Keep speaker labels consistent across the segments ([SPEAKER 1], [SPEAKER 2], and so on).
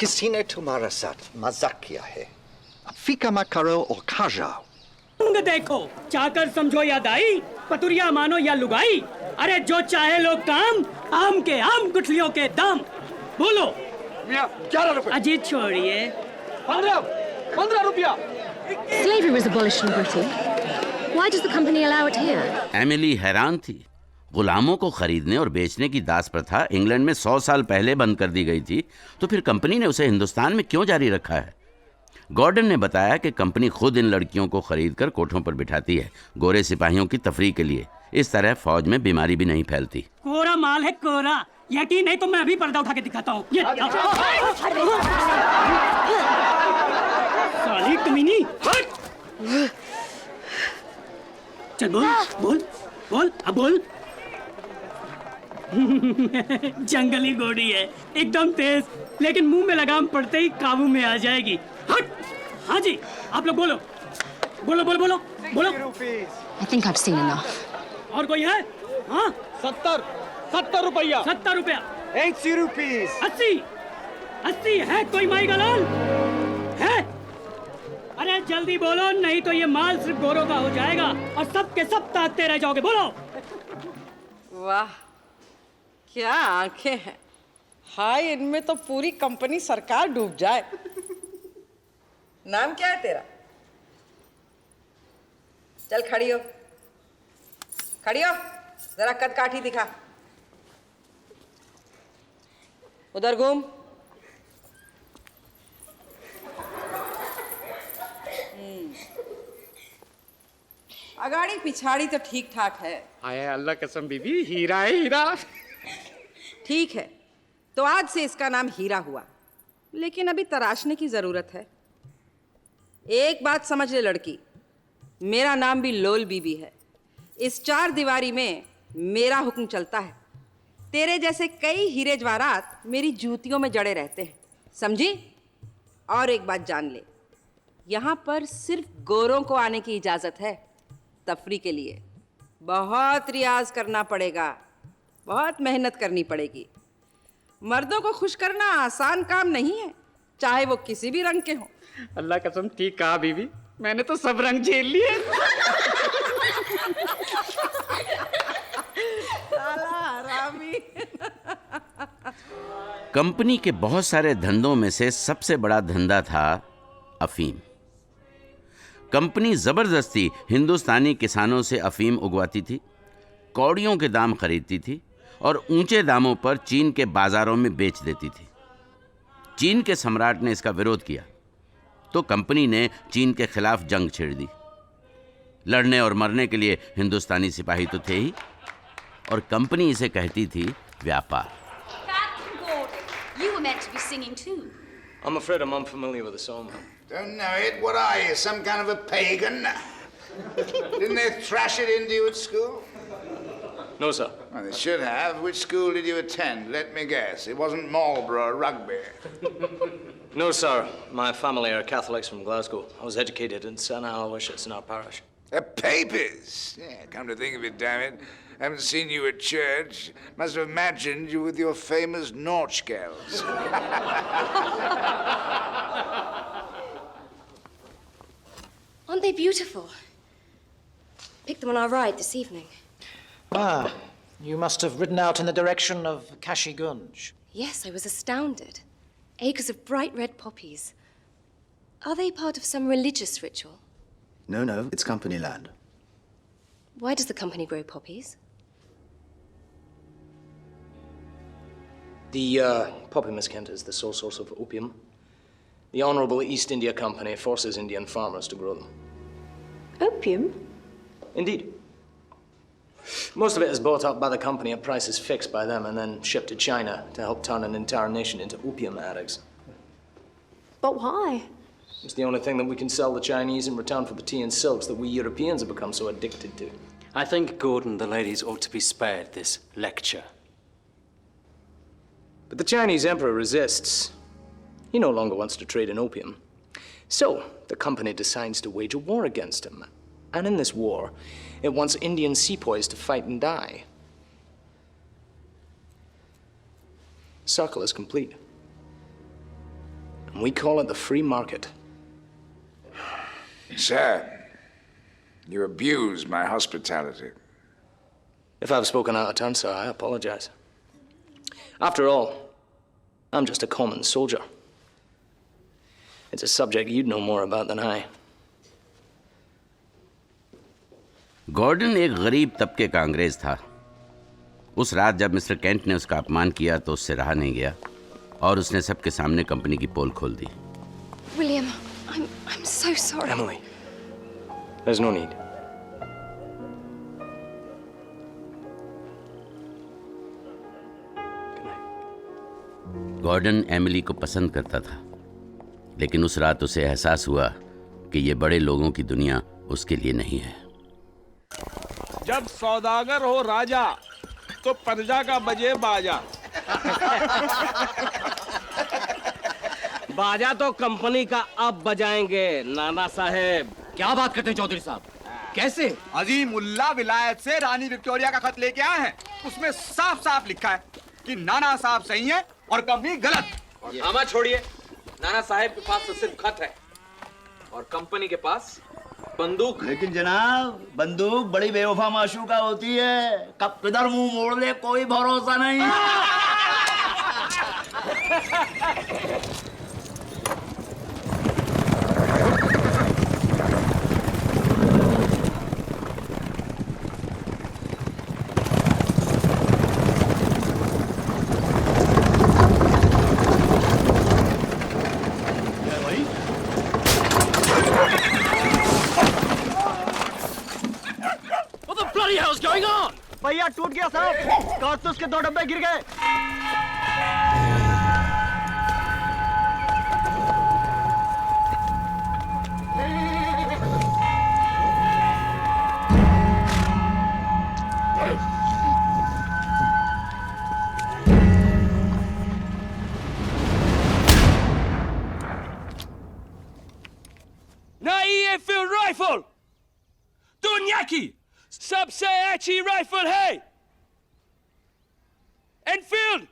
[SPEAKER 1] किसी ने तुम्हारा साथ मजाक किया है। अब फीका मत करो और खा जाओ।
[SPEAKER 2] देखो, चाकर समझो या दाई, पतुरिया मानो या लुगाई, अरे जो चाहे लोग काम, आम के आम गुठलियों के दाम। बोलो।
[SPEAKER 3] 11 रुपए।
[SPEAKER 2] अजीत छोड़िए।
[SPEAKER 3] 15 रुपया।
[SPEAKER 4] Slavery was abolished in Britain. Why does the company allow it here?
[SPEAKER 5] Emily हैरान थी। गुलामों को खरीदने और बेचने की दास प्रथा इंग्लैंड में 100 साल पहले बंद कर दी गई थी, तो फिर कंपनी ने उसे हिंदुस्तान में क्यों जारी रखा है? गॉर्डन ने बताया कि कंपनी खुद इन लड़कियों को खरीदकर कोठों पर बिठाती है, गोरे सिपाहियों की तफरीह के लिए। इस तरह फौज में बीमारी भी नहीं फैलती।
[SPEAKER 2] कोरा माल है कोरा, यकीन नहीं तो मैं अभी पर्दा उठा के दिखाता हूँ। साली कमीनी, हट! चल बोल, बोल, बोल, अब बोल। जंगली घोड़ी है, एकदम तेज, लेकिन मुंह में लगाम पड़ते ही काबू में आ जाएगी। हट! हाँ जी, आप लोग बोलो, बोलो, बोलो, बोलो, बोलो।
[SPEAKER 4] I think I've seen enough.
[SPEAKER 2] और कोई है? हाँ?
[SPEAKER 3] 70 रुपया।
[SPEAKER 2] 70 रुपया।
[SPEAKER 3] 80 रुपीस।
[SPEAKER 2] 80 है कोई माई गलाल? है? अरे जल्दी बोलो, नहीं तो ये माल सिर्फ गोरों का हो जाएगा और सब के सब ताकते रह जाओगे। बोलो।
[SPEAKER 6] वाह, क्या आंखें हैं। हाय, इनमें तो पूरी कंपनी सरकार डूब जाए। नाम क्या है तेरा? चल खड़ी हो, खड़ी हो, जरा कद काठी दिखा। उधर घूम। अगाड़ी पिछाड़ी तो ठीक ठाक है।
[SPEAKER 3] आया अल्लाह कसम बीबी, हीरा है हीरा।
[SPEAKER 6] ठीक है, तो आज से इसका नाम हीरा हुआ, लेकिन अभी तराशने की जरूरत है। एक बात समझ ले लड़की, मेरा नाम भी लोल बीबी है। इस 4 दीवारी में मेरा हुक्म चलता है। तेरे जैसे कई हीरे जवाहरात मेरी जूतियों में जड़े रहते हैं, समझी? और एक बात जान ले, यहाँ पर सिर्फ गोरों को आने की इजाज़त है, तफरी के लिए। बहुत रियाज करना पड़ेगा, बहुत मेहनत करनी पड़ेगी। मर्दों को खुश करना आसान काम नहीं है, चाहे वो किसी भी रंग के हों।
[SPEAKER 3] अल्लाह कसम ठीक कहा बीबी, मैंने तो सब रंग झेल लिए।
[SPEAKER 6] साला हरामी।
[SPEAKER 5] कंपनी के बहुत सारे धंधों में से सबसे बड़ा धंधा था अफीम। कंपनी जबरदस्ती हिंदुस्तानी किसानों से अफीम उगवाती थी, कौड़ियों के दाम खरीदती थी और ऊंचे दामों पर चीन के बाजारों में बेच देती थी। चीन के सम्राट ने इसका विरोध किया तो कंपनी ने चीन के खिलाफ जंग छेड़ दी। लड़ने और मरने के लिए हिंदुस्तानी सिपाही तो थे ही, और कंपनी इसे कहती थी व्यापार।
[SPEAKER 7] Captain Gordon, you were meant to be singing too.
[SPEAKER 8] I'm afraid I'm unfamiliar with the song.
[SPEAKER 9] Don't know it. What are you, some kind of a pagan? Didn't they thrash it into you at school?
[SPEAKER 8] No, sir.
[SPEAKER 9] Well, they should have. Which school did you attend? Let me guess. It wasn't Marlborough Rugby.
[SPEAKER 8] No, sir. My family are Catholics from Glasgow. I was educated in St. Aloysius in our parish.
[SPEAKER 9] Papists? Yeah, come to think of it, damn it. Haven't seen you at church. Must have imagined you with your famous Nautch-gals.
[SPEAKER 4] Aren't they beautiful? Picked them on our ride this evening.
[SPEAKER 10] Ah, you must have ridden out in the direction of Kashi Gunj.
[SPEAKER 4] Yes, I was astounded. Acres of bright red poppies. Are they part of some religious ritual?
[SPEAKER 11] No, it's company land.
[SPEAKER 4] Why does the company grow poppies?
[SPEAKER 8] The poppy, Miss Kent, is the sole source of opium. The Honorable East India Company forces Indian farmers to grow them.
[SPEAKER 7] Opium?
[SPEAKER 8] Indeed. Most of it is bought up by the company at prices fixed by them and then shipped to China to help turn an entire nation into opium addicts.
[SPEAKER 7] But why?
[SPEAKER 8] It's the only thing that we can sell the Chinese in return for the tea and silks that we Europeans have become so addicted to.
[SPEAKER 12] I think, Gordon, the ladies ought to be spared this lecture.
[SPEAKER 8] But the Chinese emperor resists. He no longer wants to trade in opium. So, the company decides to wage a war against him. And in this war, it wants Indian sepoys to fight and die. Circle is complete. We call it the free market.
[SPEAKER 9] Sir, you abused my hospitality.
[SPEAKER 8] If I've spoken out of turn, sir, I apologize. After all, I'm just a common soldier. It's a subject you'd know more about than I.
[SPEAKER 5] Gordon एक गरीब तबके का अंग्रेज था। उस रात जब mister Kent ने उसका अपमान किया तो उससे रहा नहीं गया और उसने सबके सामने कंपनी की पोल खोल दी।
[SPEAKER 4] William, I'm so sorry.
[SPEAKER 8] Emily, there's no need.
[SPEAKER 5] Gordon Emily को पसंद करता था, लेकिन उस रात उसे एहसास हुआ कि ये बड़े लोगों की दुनिया उसके लिए नहीं है।
[SPEAKER 13] जब सौदागर हो राजा तो प्रजा का बजे बाजा।
[SPEAKER 14] बाजा तो कंपनी का अब बजाएंगे नाना साहेब।
[SPEAKER 15] क्या बात करते हैं चौधरी साहब? कैसे?
[SPEAKER 16] अजीम उल्ला विलायत से रानी विक्टोरिया का खत लेके आए हैं। उसमें साफ साफ लिखा है कि नाना साहब सही हैं और कंपनी गलत।
[SPEAKER 13] ड्रामा छोड़िए, नाना साहब के पास तो सिर्फ खत है और कंपनी के पास बंदूक।
[SPEAKER 15] लेकिन जनाब, बंदूक बड़ी बेवफा माशूका होती है, कब किधर मुंह मोड़ दे कोई भरोसा नहीं।
[SPEAKER 14] भैया टूट गया साहब, कारतूस के 2 डब्बे गिर गए।
[SPEAKER 13] नई एनफील्ड राइफल दुनिया की सबसे अच्छी राइफल है। एनफील्ड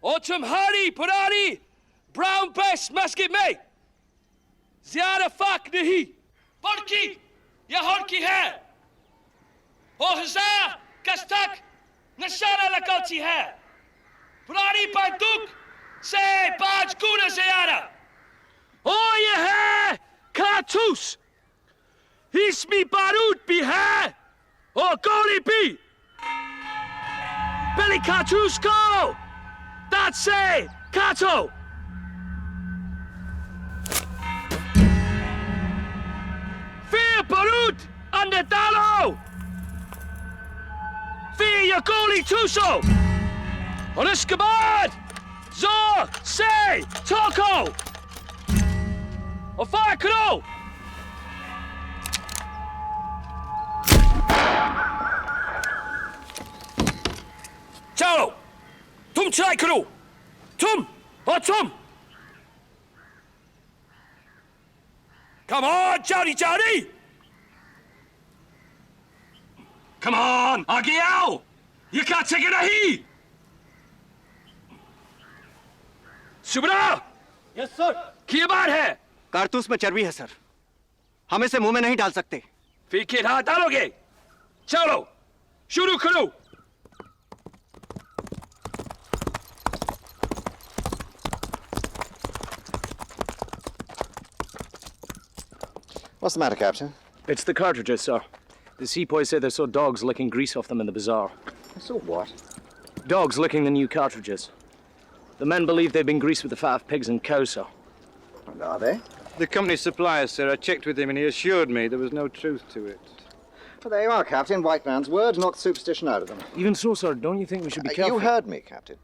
[SPEAKER 13] और तुम्हारी पुरानी ब्राउन बेस मस्केट में ज्यादा फर्क नहीं, बल्कि यह हल्की है और 1000 गज तक निशाना लगाती है। पुरानी बंदूक से 5 गुना ज्यादा। और यह है कारतूस, इसमें बारूद भी है और गोली भी। पहले कारतूस को दांत से काटो। फिर बारूद अंदर डालो, फिर ये गोली ठूसो और इसके बाद जोर से ठोको और फायर करो। चलो तुम ट्राई करो, तुम और तुम। कम ऑन जल्दी जल्दी, कम ऑन आगे आओ, ये काटेगा नहीं। Subra,
[SPEAKER 16] yes sir.
[SPEAKER 13] क्या बात है?
[SPEAKER 16] कारतूस में चर्बी है सर, हम इसे मुंह में नहीं डाल सकते।
[SPEAKER 13] फिर किधर हाथ डालोगे? चलो शुरू करो।
[SPEAKER 11] What's the matter, Captain?
[SPEAKER 8] It's the cartridges, sir. The sepoys say they saw dogs licking grease off them in the bazaar.
[SPEAKER 11] So what?
[SPEAKER 8] Dogs licking the new cartridges. The men believe they've been greased with the fat of pigs and cows, sir.
[SPEAKER 11] And are they?
[SPEAKER 16] The company supplier, sir, I checked with him and he assured me there was no truth to it.
[SPEAKER 11] Well, there you are, Captain. White man's word, knocked superstition out of them.
[SPEAKER 8] Even so, sir, don't you think we should be careful?
[SPEAKER 11] You heard me, Captain.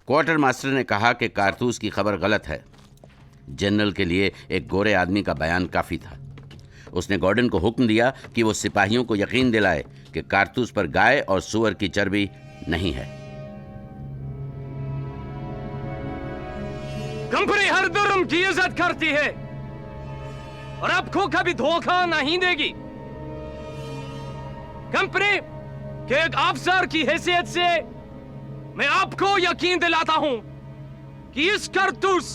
[SPEAKER 5] Quarter master ने कहा कि कारतूस की खबर गलत है। General के लिए एक गोरे आदमी का बयान काफी था। उसने गॉर्डन को हुक्म दिया कि वो सिपाहियों को यकीन दिलाए कि कारतूस पर गाय और सूअर की चर्बी नहीं है।
[SPEAKER 14] कंपनी हर धर्म की इज्जत करती है और आपको कभी धोखा नहीं देगी। कंपनी के एक अफसर की हैसियत से मैं आपको यकीन दिलाता हूं कि इस कारतूस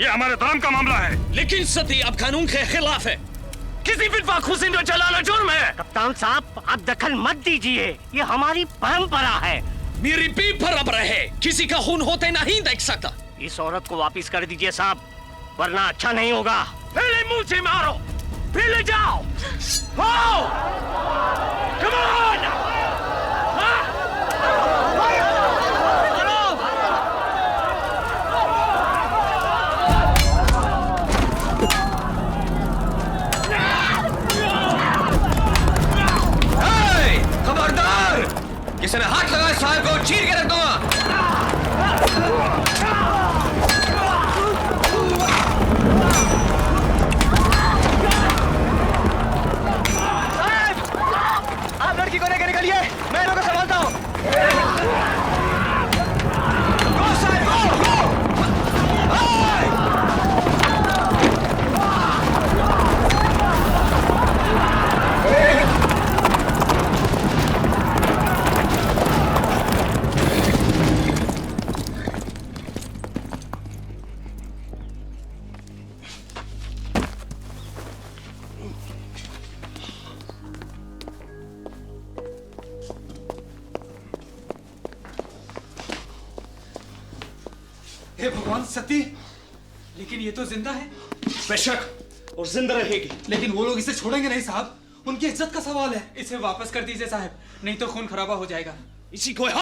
[SPEAKER 13] ये हमारे धर्म का मामला है।
[SPEAKER 14] लेकिन सती अब कानून के खिलाफ है।
[SPEAKER 13] किसी विधवा को जिंदा जलाना जुर्म है।
[SPEAKER 17] कप्तान साहब, आप दखल मत दीजिए, ये हमारी परंपरा है।
[SPEAKER 14] मेरी भी परंपरा है, किसी का खून होते नहीं देख सकता।
[SPEAKER 17] इस औरत को वापिस कर दीजिए साहब, वरना अच्छा नहीं होगा।
[SPEAKER 13] पहले मुंह से मारो, फिर ले जाओ। Come on!
[SPEAKER 18] खबरदार! किसी ने हाथ लगाया साहब को चीर के रख दूंगा। आप लड़की को लेकर निकलिए, मैं लोगों को संभालता हूँ। गो साहब, गो, गो!
[SPEAKER 16] हे भगवान, सती! लेकिन ये तो जिंदा है।
[SPEAKER 14] बेशक, और जिंदा रहेगी।
[SPEAKER 16] लेकिन वो लोग इसे छोड़ेंगे नहीं साहब, उनकी इज्जत का सवाल है। इसे वापस कर दीजिए साहब, नहीं तो खून खराबा हो जाएगा।
[SPEAKER 14] इसी को